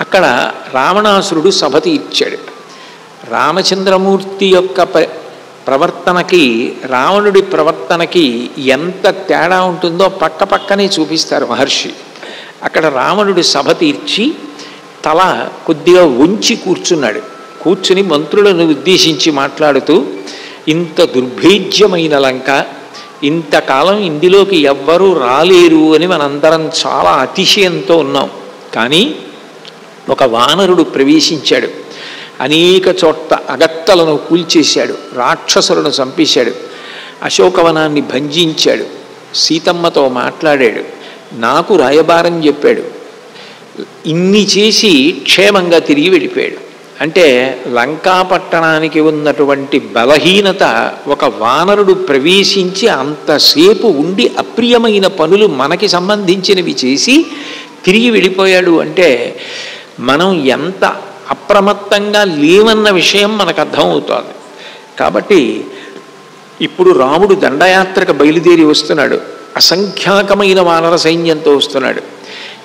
అక్కడ రావణాసురుడు సభ తీర్చాడు. రామచంద్రమూర్తి యొక్క ప్రవర్తనకి రావణుడి ప్రవర్తనకి ఎంత తేడా ఉంటుందో పక్క పక్కనే చూపిస్తారు మహర్షి. అక్కడ రావణుడి సభ తీర్చి తల కొద్దిగా వంచి కూర్చున్నాడు. కూర్చుని మంత్రులను ఉద్దేశించి మాట్లాడుతూ, ఇంత దుర్భేద్యమైన లంక, ఇంతకాలం ఇందులోకి ఎవ్వరూ రాలేరు అని మనందరం చాలా అతిశయంతో ఉన్నాం. కానీ ఒక వానరుడు ప్రవేశించాడు, అనేక చోట్ల అగత్తలను కూల్చేశాడు, రాక్షసులను చంపేశాడు, అశోకవనాన్ని భంజించాడు, సీతమ్మతో మాట్లాడాడు, నాకు రాయబారం చెప్పాడు, ఇన్ని చేసి క్షేమంగా తిరిగి వెళ్ళిపోయాడు. అంటే లంకాపట్టణానికి ఉన్నటువంటి బలహీనత ఒక వానరుడు ప్రవేశించి అంతసేపు ఉండి అప్రియమైన పనులు మనకి సంబంధించినవి చేసి తిరిగి వెళ్ళిపోయాడు అంటే మనం ఎంత అప్రమత్తంగా లేవన్న విషయం మనకు అర్థమవుతోంది. కాబట్టి ఇప్పుడు రాముడు దండయాత్రకు బయలుదేరి వస్తున్నాడు, అసంఖ్యాకమైన వానర సైన్యంతో వస్తున్నాడు.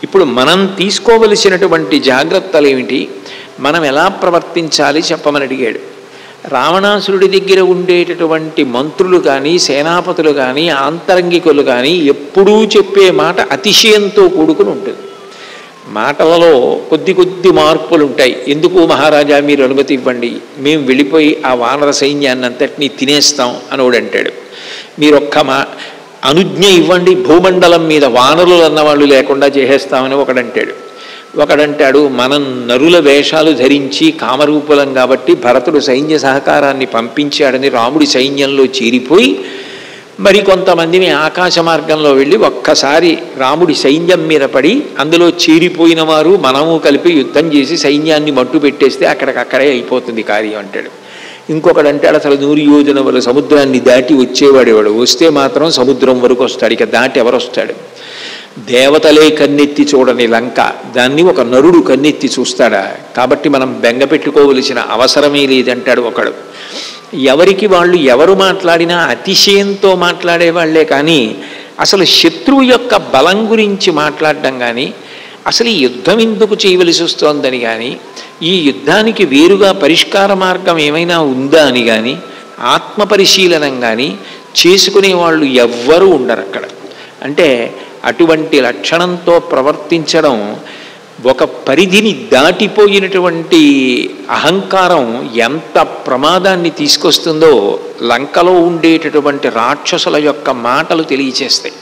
ఇప్పుడు మనం తీసుకోవలసినటువంటి జాగ్రత్తలు ఏమిటి, మనం ఎలా ప్రవర్తించాలి చెప్పమని అడిగాడు. రావణాసురుడి దగ్గర ఉండేటటువంటి మంత్రులు కానీ సేనాపతులు కానీ ఆంతరంగికులు కానీ ఎప్పుడూ చెప్పే మాట అతిశయంతో కూడుకుని ఉంటుంది. మాటలలో కొద్ది కొద్ది మార్పులు ఉంటాయి. ఎందుకు మహారాజా మీరు అనుమతి ఇవ్వండి, మేము వెళ్ళిపోయి ఆ వానర సైన్యాన్ని అంతటినీ తినేస్తాం అని ఒకడంటాడు. మీరొక్క అనుజ్ఞ ఇవ్వండి, భూమండలం మీద వానరులు అన్నవాళ్ళు లేకుండా చేసేస్తామని ఒకడంటాడు. ఒకడంటాడు మనం నరుల వేషాలు ధరించి కామరూపులం కాబట్టి భరతుడు సైన్య సహకారాన్ని పంపించాడని రాముడి సైన్యంలో చేరిపోయి మరి కొంతమందిని ఆకాశ మార్గంలో వెళ్ళి ఒక్కసారి రాముడి సైన్యం మీద పడి అందులో చేరిపోయిన వారు మనము కలిపి యుద్ధం చేసి సైన్యాన్ని మట్టు పెట్టేస్తే అక్కడికక్కడే అయిపోతుంది కార్యం అంటాడు. ఇంకొకడంటాడు అసలు 100 యోజనముల సముద్రాన్ని దాటి వచ్చేవాడేవాడు, వస్తే మాత్రం సముద్రం వరకు వస్తాడు, ఇక దాటి ఎవరొస్తాడు. దేవతలే కన్నెత్తి చూడని లంక, దాన్ని ఒక నరుడు కన్నెత్తి చూస్తాడా? కాబట్టి మనం బెంగ పెట్టుకోవలసిన అవసరమే లేదంటాడు ఒకడు. ఎవరికి వాళ్ళు ఎవరు మాట్లాడినా అతిశయంతో మాట్లాడేవాళ్లే కానీ అసలు శత్రువు యొక్క బలం గురించి మాట్లాడడం కానీ, అసలు ఈ యుద్ధం ఎందుకు చేయవలసి వస్తోందని కానీ, ఈ యుద్ధానికి వేరుగా పరిష్కార మార్గం ఏమైనా ఉందా అని కానీ ఆత్మపరిశీలనం కానీ చేసుకునే వాళ్ళు ఎవ్వరూ ఉండరు అక్కడ. అంటే అటువంటి లక్షణంతో ప్రవర్తించడం ఒక పరిధిని దాటిపోయినటువంటి అహంకారం ఎంత ప్రమాదాన్ని తీసుకొస్తుందో లంకలో ఉండేటటువంటి రాక్షసుల యొక్క మాటలు తెలియచేస్తాయి.